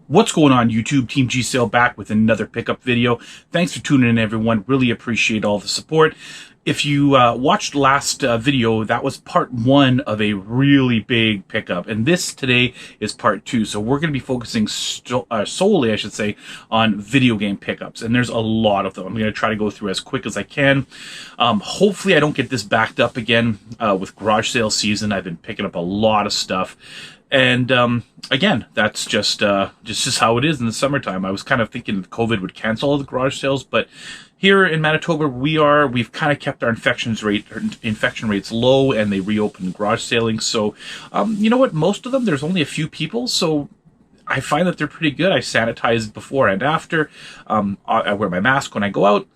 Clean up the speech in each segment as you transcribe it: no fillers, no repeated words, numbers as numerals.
What's going on, YouTube? Team G Sale back with another pickup video. Thanks for tuning in, everyone. Really appreciate all the support. If you watched last video, that was part one of a really big pickup, and this today is part two. So we're going to be focusing solely, I should say, on video game pickups, and there's a lot of them. I'm going to try to go through as quick as I can. Hopefully I don't get this backed up again with garage sale season. I've been picking up a lot of stuff. And again, that's just how it is in the summertime. I was kind of thinking COVID would cancel all the garage sales, but here in Manitoba, we've kind of kept our infection rates low, and they reopened garage sailing. So, you know what? Most of them, there's only a few people, so I find that they're pretty good. I sanitize before and after. I wear my mask when I go out.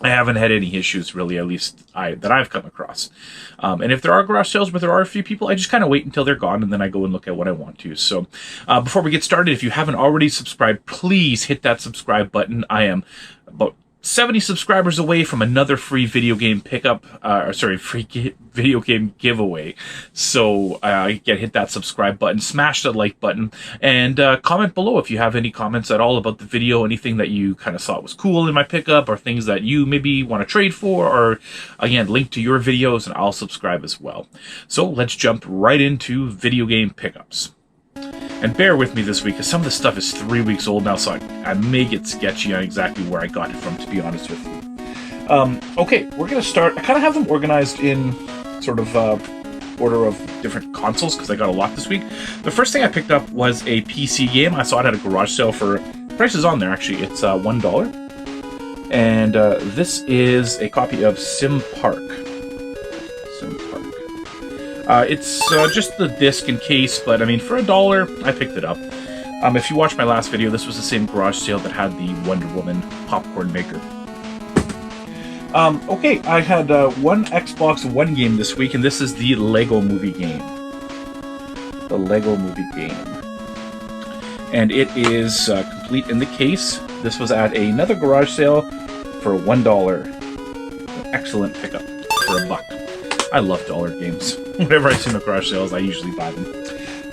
I haven't had any issues, really, at least that I've come across. And if there are garage sales where there are a few people, I just kind of wait until they're gone, and then I go and look at what I want to. So before we get started, if you haven't already subscribed, please hit that subscribe button. I am about 70 subscribers away from another free video game pickup, video game giveaway. So again, hit that subscribe button, smash that like button, and comment below if you have any comments at all about the video, anything that you kind of thought was cool in my pickup, or things that you maybe want to trade for, or again, link to your videos, and I'll subscribe as well. So let's jump right into video game pickups. And bear with me this week, because some of the stuff is 3 weeks old now, so I may get sketchy on exactly where I got it from, to be honest with you. Okay, we're going to start. I kind of have them organized in sort of order of different consoles, because I got a lot this week. The first thing I picked up was a PC game. I saw it at a garage sale for, prices on there actually, it's $1. And this is a copy of Sim Park. It's just the disc and case, but I mean, for $1, I picked it up. If you watched my last video, this was the same garage sale that had the Wonder Woman popcorn maker. Okay, I had one Xbox One game this week, and this is the Lego Movie game. The Lego Movie game. And it is complete in the case. This was at another garage sale for $1. An excellent pickup for $1. I love dollar games. Whenever I see them at garage sales, I usually buy them.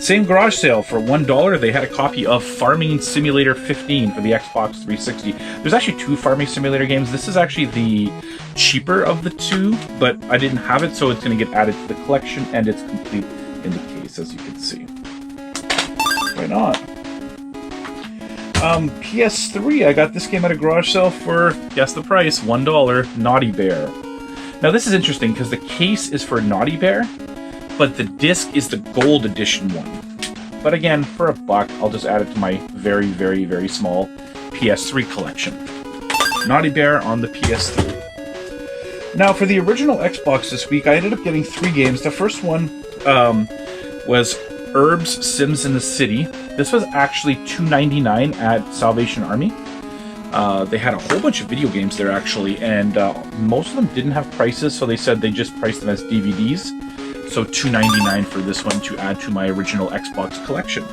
Same garage sale for $1. They had a copy of Farming Simulator 15 for the Xbox 360. There's actually two Farming Simulator games. This is actually the cheaper of the two, but I didn't have it, so it's going to get added to the collection, and it's complete in the case, as you can see. Why not? PS3, I got this game at a garage sale for, guess the price, $1, Naughty Bear. Now this is interesting because the case is for Naughty Bear, but the disc is the gold edition one. But again, for $1, I'll just add it to my very, very, very small PS3 collection. Naughty Bear on the PS3. Now for the original Xbox this week, I ended up getting 3 games. The first one was Herb's Sims in the City. This was actually $2.99 at Salvation Army. They had a whole bunch of video games there, actually, and most of them didn't have prices, so they said they just priced them as DVDs. So $2.99 for this one to add to my original Xbox collection.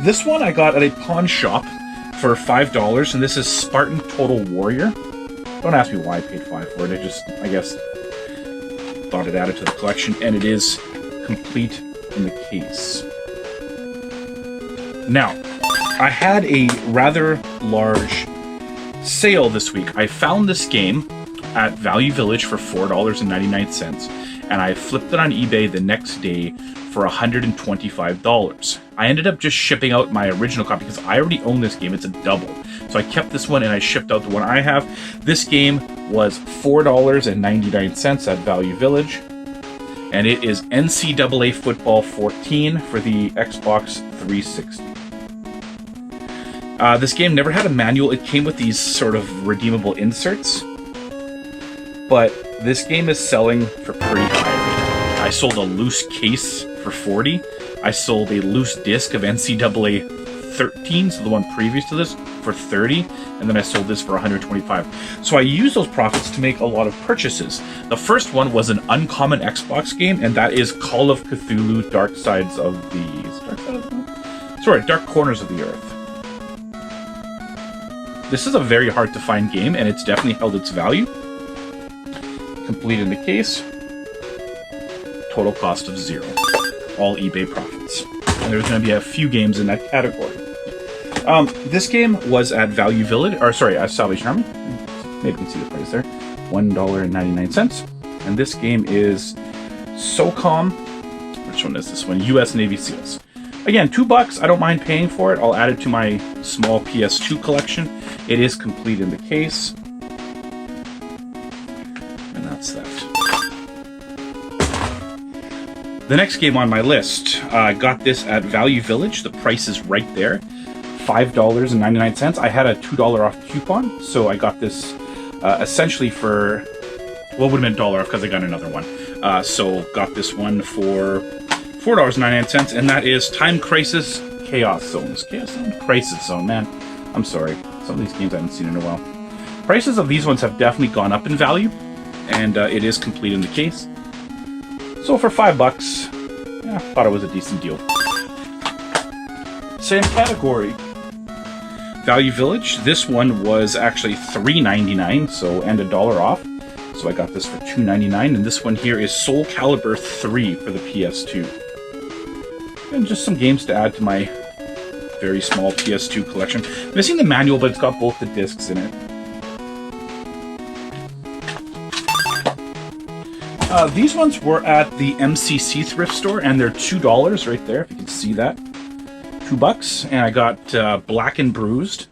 This one I got at a pawn shop for $5, and this is Spartan Total Warrior. Don't ask me why I paid $5 for it, I guess, thought it added to the collection, and it is complete in the case. Now, I had a rather large sale this week. I found this game at Value Village for $4.99, and I flipped it on eBay the next day for $125. I ended up just shipping out my original copy because I already own this game. It's a double. So I kept this one and I shipped out the one I have. This game was $4.99 at Value Village, and it is NCAA Football 14 for the Xbox 360. This game never had a manual. It came with these sort of redeemable inserts, but this game is selling for pretty high. I sold a loose case for $40. I sold a loose disc of NCAA 13, so the one previous to this, for $30, and then I sold this for $125. So I used those profits to make a lot of purchases. The first one was an uncommon Xbox game, and that is Call of Cthulhu: Dark Corners of the Earth. This is a very hard to find game, and it's definitely held its value. Complete in the case. Total cost of $0. All eBay profits. and there's going to be a few games in that category. This game was at Value Village, or sorry, at Salvation Army. Maybe you can see the price there, $1.99. And this game is SOCOM. Which one is this one? U.S. Navy SEALs. Again, $2. I don't mind paying for it. I'll add it to my small PS2 collection. It is complete in the case. And that's that. The next game on my list, I got this at Value Village. The price is right there. $5.99. I had a $2 off coupon, so I got this essentially for, well, it would have been $1 off because I got another one. So got this one for $4.99, and that is Time Crisis Chaos Zones. Chaos Zone? Crisis Zone, man. I'm sorry. Some of these games I haven't seen in a while. Prices of these ones have definitely gone up in value, and it is complete in the case. So for $5, yeah, thought it was a decent deal. Same category. Value Village. This one was actually $3.99, so and $1 off. So I got this for $2.99, and this one here is Soul Calibur 3 for the PS2. And just some games to add to my very small PS2 collection. Missing the manual, but it's got both the discs in it. These ones were at the MCC thrift store, and they're $2 right there, if you can see that. $2, and I got Black and Bruised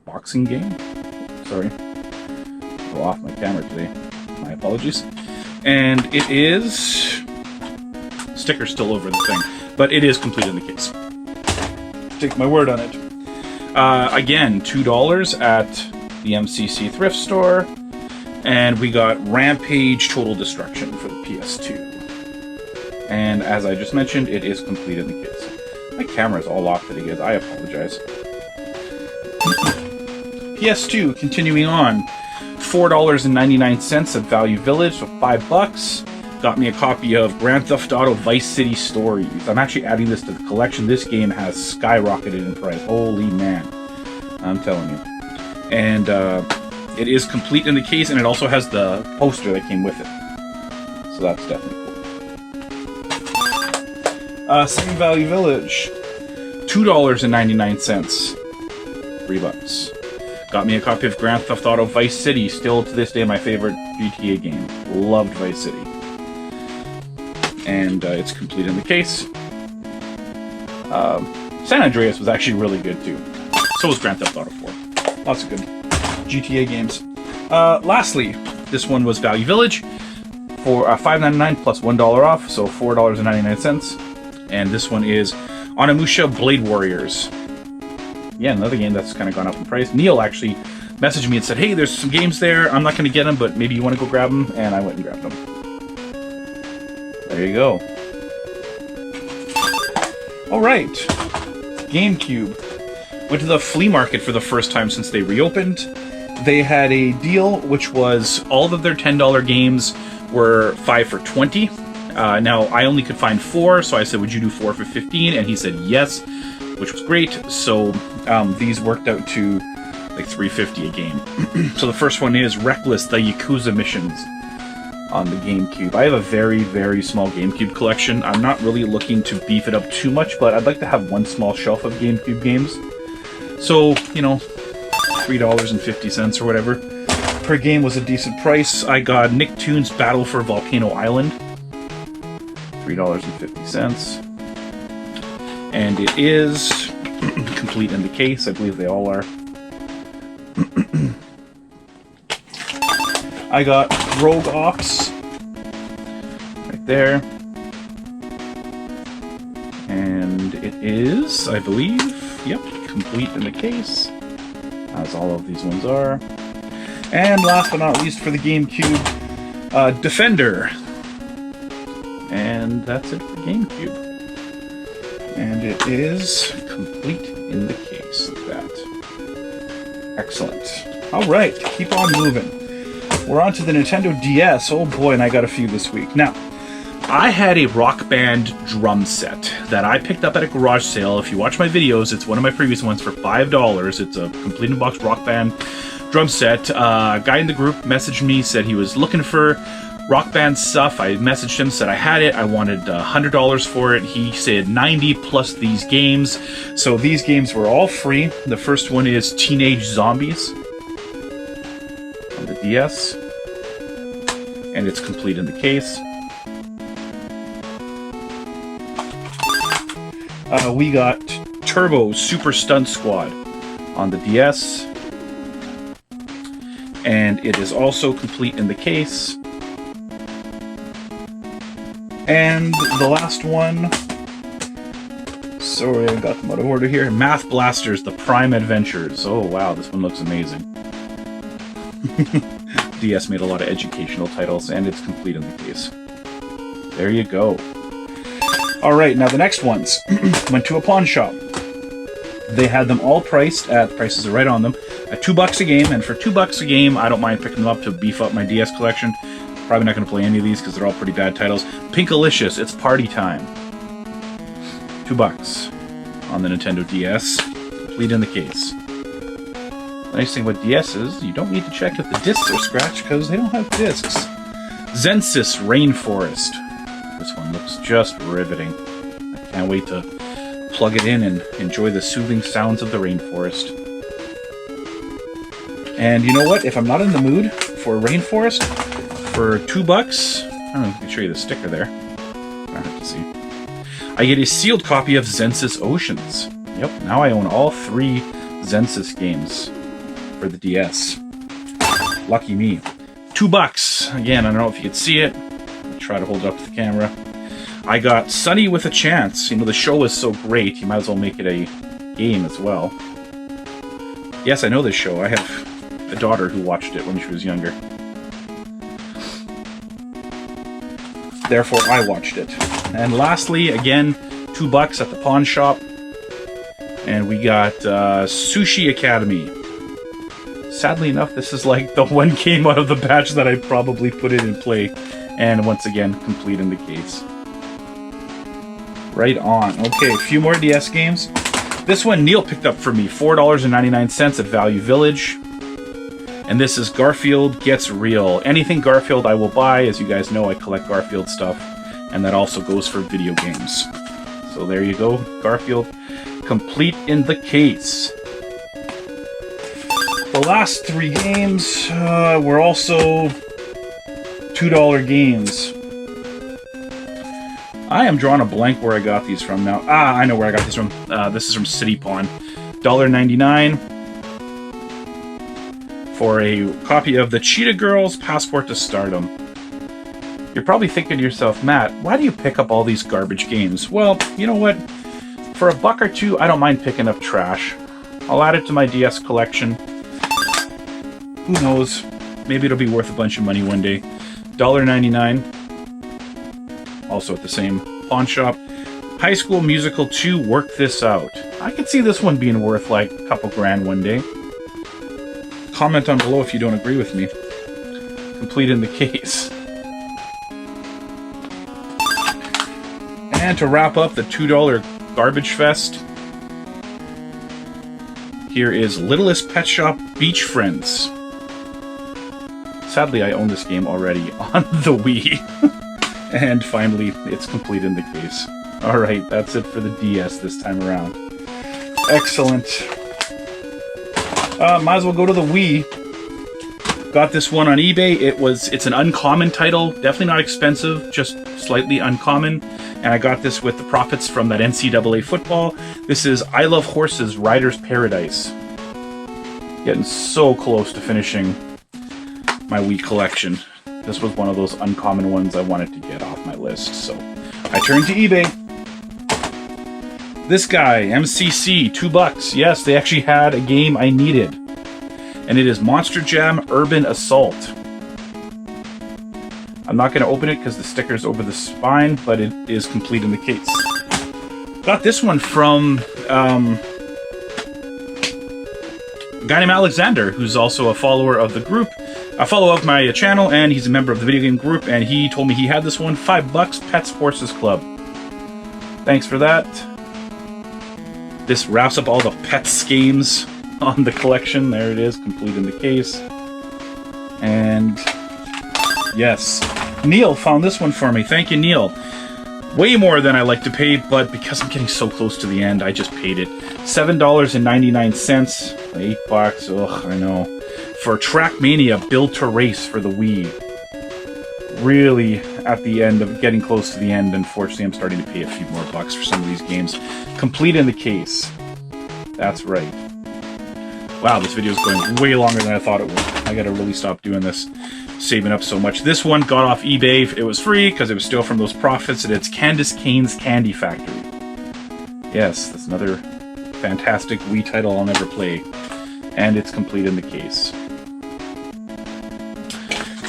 boxing game. Sorry, go off my camera today. My apologies. And it is sticker still over the thing, but it is complete in the case. Take my word on it. Again, $2 at the MCC thrift store, and we got Rampage Total Destruction for the PS2. And as I just mentioned, it is complete in the case. My camera's all off today, guys. I apologize. PS2, continuing on. $4.99 at Value Village, so $5. Got me a copy of Grand Theft Auto Vice City Stories. I'm actually adding this to the collection. This game has skyrocketed in price. Holy man. I'm telling you. And it is complete in the case, and it also has the poster that came with it. So that's definitely cool. Same Value Village. $2.99. $3. Got me a copy of Grand Theft Auto Vice City, still to this day my favorite GTA game. Loved Vice City. And it's complete in the case. San Andreas was actually really good too. So was Grand Theft Auto 4. Lots of good GTA games. Lastly, this one was Value Village for $5.99 plus $1 off, so $4.99. And this one is Onimusha Blade Warriors. Yeah, another game that's kind of gone up in price. Neil actually messaged me and said, hey, there's some games there. I'm not going to get them, but maybe you want to go grab them. And I went and grabbed them. There you go. All right. GameCube. Went to the flea market for the first time since they reopened. They had a deal which was all of their $10 games were 5 for $20. Now, I only could find 4, so I said, would you do 4 for $15? And he said yes, which was great. So these worked out to like $3.50 a game. So the first one is Reckless, the Yakuza Missions on the GameCube. I have a very, very small GameCube collection. I'm not really looking to beef it up too much, but I'd like to have one small shelf of GameCube games. So, you know, $3.50 or whatever per game was a decent price. I got Nicktoons Battle for Volcano Island. $3.50. And it is complete in the case. I believe they all are. I got Rogue Ops right there. And it is, I believe, yep, complete in the case, as all of these ones are. And last but not least for the GameCube, Defender. And that's it for GameCube. And it is complete in the case of that. Excellent. Alright, keep on moving. We're on to the Nintendo DS. Oh boy, and I got a few this week. Now, I had a Rock Band drum set that I picked up at a garage sale. If you watch my videos, it's one of my previous ones for $5. It's a complete in-box Rock Band drum set. A guy in the group messaged me, said he was looking for Rock Band stuff, I messaged him, said I had it, I wanted $100 for it. He said 90 plus these games. So these games were all free. The first one is Teenage Zombies on the DS. And it's complete in the case. We got Turbo Super Stunt Squad on the DS. And it is also complete in the case. And the last one, sorry, I got them out of order here. Math Blasters, The Prime Adventures. Oh wow, this one looks amazing. DS made a lot of educational titles, and it's complete in the case. There you go. Alright, now the next ones. Went to a pawn shop. They had them all priced at, the prices are right on them, at $2 a game, and for $2 a game, I don't mind picking them up to beef up my DS collection. Probably not going to play any of these because they're all pretty bad titles. Pinkalicious, It's Party Time. $2 on the Nintendo DS. Complete in the case. The nice thing about DS is you don't need to check if the discs are scratched because they don't have discs. Zensis Rainforest. This one looks just riveting. I can't wait to plug it in and enjoy the soothing sounds of the rainforest. And you know what? If I'm not in the mood for Rainforest, for $2, I don't know if I can show you the sticker there. I don't have to see. I get a sealed copy of Zensis Oceans. Yep, now I own all 3 Zensis games for the DS. Lucky me. $2. Again, I don't know if you could see it. I'll try to hold it up to the camera. I got Sunny with a Chance. You know, the show is so great, you might as well make it a game as well. Yes, I know this show. I have a daughter who watched it when she was younger. Therefore, I watched it. And lastly, again, $2 at the pawn shop. And we got Sushi Academy. Sadly enough, this is like the one game out of the batch that I probably put it in play. And once again, complete in the case. Right on. Okay, a few more DS games. This one Neil picked up for me, $4.99 at Value Village. And this is Garfield Gets Real. Anything Garfield I will buy. As you guys know, I collect Garfield stuff. And that also goes for video games. So there you go, Garfield. Complete in the case. The last 3 games were also $2 games. I am drawing a blank where I got these from now. I know where I got these from. This is from City Pawn. $1.99 for a copy of the Cheetah Girls Passport to Stardom. You're probably thinking to yourself, Matt, why do you pick up all these garbage games? Well, you know what? For $1 or $2, I don't mind picking up trash. I'll add it to my DS collection. Who knows? Maybe it'll be worth a bunch of money one day. $1.99. Also at the same pawn shop. High School Musical 2, Work This Out. I could see this one being worth like a couple grand one day. Comment down below if you don't agree with me. Complete in the case. And to wrap up the $2 Garbage Fest, here is Littlest Pet Shop Beach Friends. Sadly, I own this game already on the Wii. And finally, it's complete in the case. Alright, that's it for the DS this time around. Excellent. Might as well go to the Wii. Got this one on eBay. It's an uncommon title. Definitely not expensive, just slightly uncommon. And I got this with the profits from that NCAA football. This is I Love Horses Rider's Paradise. Getting so close to finishing my Wii collection. This was one of those uncommon ones I wanted to get off my list, so I turned to eBay. This guy, MCC, $2. Yes, they actually had a game I needed. And it is Monster Jam Urban Assault. I'm not going to open it because the sticker's over the spine, but it is complete in the case. Got this one from a guy named Alexander, who's also a follower of the group. A follower of my channel, and he's a member of the video game group, and he told me he had this one, $5, Pets Horses Club. Thanks for that. This wraps up all the Pets games on the collection. There it is, complete in the case. And yes, Neil found this one for me. Thank you, Neil. Way more than I like to pay, but because I'm getting so close to the end, I just paid it. $7.99, $8. Ugh, I know. For Trackmania Build to Race for the Wii. Really, at the end of getting close to the end, unfortunately, I'm starting to pay a few more bucks for some of these games. Complete in the case. That's right. Wow, this video is going way longer than I thought it would. I gotta really stop doing this. Saving up so much. This one got off eBay. It was free because it was still from those profits, and it's Candace Cain's Candy Factory. Yes, that's another fantastic Wii title I'll never play. And it's complete in the case.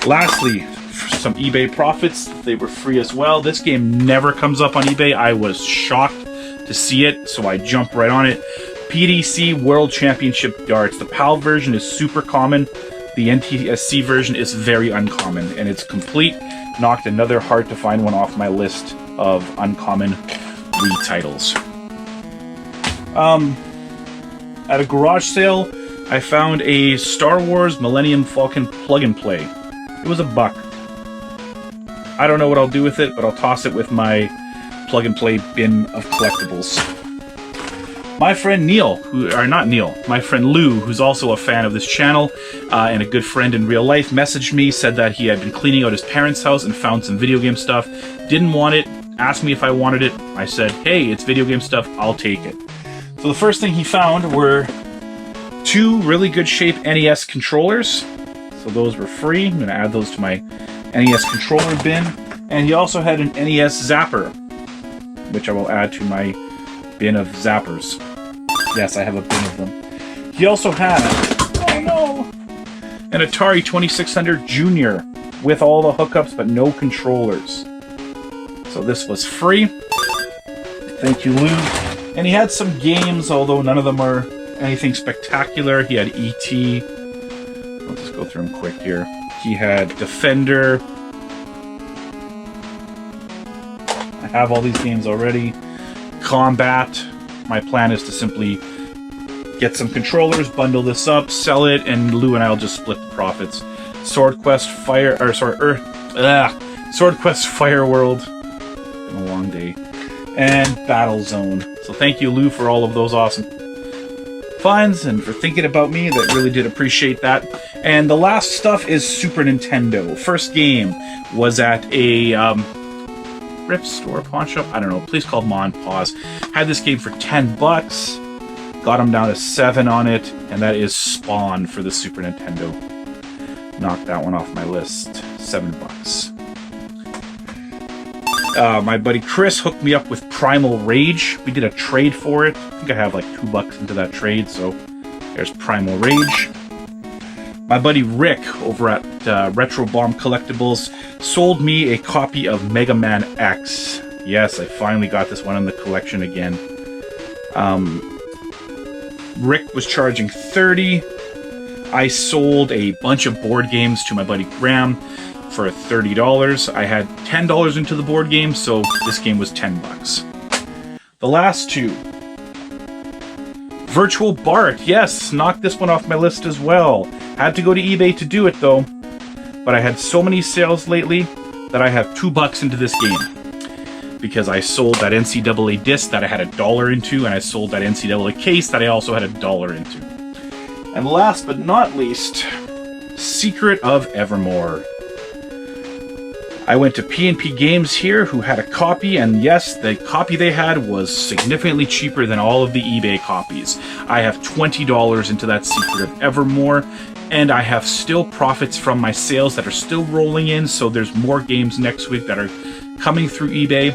Lastly, for some eBay profits, they were free as well. This game never comes up on eBay. I was shocked to see it, so I jumped right on it. PDC World Championship Darts. The PAL version is super common. The NTSC version is very uncommon, and it's complete. Knocked another hard to find one off my list of uncommon Wii titles. At a garage sale, I found a Star Wars Millennium Falcon plug-and-play. It was $1. I don't know what I'll do with it, but I'll toss it with my plug-and-play bin of collectibles. My friend Neil, my friend Lou, who's also a fan of this channel and a good friend in real life, messaged me, said that he had been cleaning out his parents' house and found some video game stuff. Didn't want it, asked me if I wanted it. I said, hey, it's video game stuff, I'll take it. So the first thing he found were 2 really good shape NES controllers. So those were free. I'm going to add those to my NES controller bin. And he also had an NES Zapper, which I will add to my bin of zappers. Yes, I have a bin of them. He also had, oh no, an Atari 2600 Junior with all the hookups but no controllers. So this was free. Thank you, Lou. And he had some games, although none of them are anything spectacular. He had E.T. Let's just go through them quick here. He had Defender. I have all these games already. Combat. My plan is to simply get some controllers, bundle this up, sell it, and Lou and I will just split the profits. Sword Quest Fire World. Been a long day. And Battlezone. So thank you, Lou, for all of those awesome finds and for thinking about me. That really did appreciate that. And the last stuff is Super Nintendo. First game was at a thrift store, pawn shop, I don't know, please call Ma and Pa's. Had this game for $10, got him down to 7 on it, and that is Spawn for the Super Nintendo. Knocked that one off my list, $7. My buddy Chris hooked me up with Primal Rage. We did a trade for it. I think I have like $2 into that trade, so there's Primal Rage. My buddy Rick over at Retro Bomb Collectibles sold me a copy of Mega Man X. Yes, I finally got this one in the collection again. Rick was charging $30. I sold a bunch of board games to my buddy Graham for $30. I had $10 into the board game, so this game was $10. The last two. Virtual Bart, yes, knocked this one off my list as well. Had to go to eBay to do it though, but I had so many sales lately that I have $2 into this game. Because I sold that NCAA disc that I had $1 into, and I sold that NCAA case that I also had $1 into. And last but not least, Secret of Evermore. I went to P&P Games here, who had a copy, and yes, the copy they had was significantly cheaper than all of the eBay copies. I have $20 into that Secret of Evermore, and I have still profits from my sales that are still rolling in, so there's more games next week that are coming through eBay.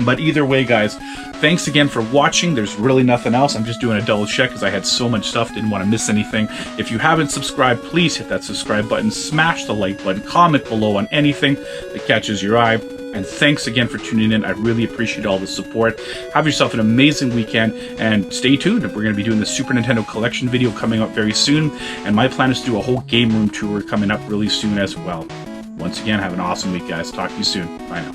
But either way, guys, thanks again for watching. There's really nothing else. I'm just doing a double check because I had so much stuff, didn't want to miss anything. If you haven't subscribed, please hit that subscribe button, smash the like button, comment below on anything that catches your eye. And thanks again for tuning in. I really appreciate all the support. Have yourself an amazing weekend, and stay tuned. We're going to be doing the Super Nintendo collection video coming up very soon, and my plan is to do a whole game room tour coming up really soon as well. Once again, have an awesome week, guys. Talk to you soon. Bye now.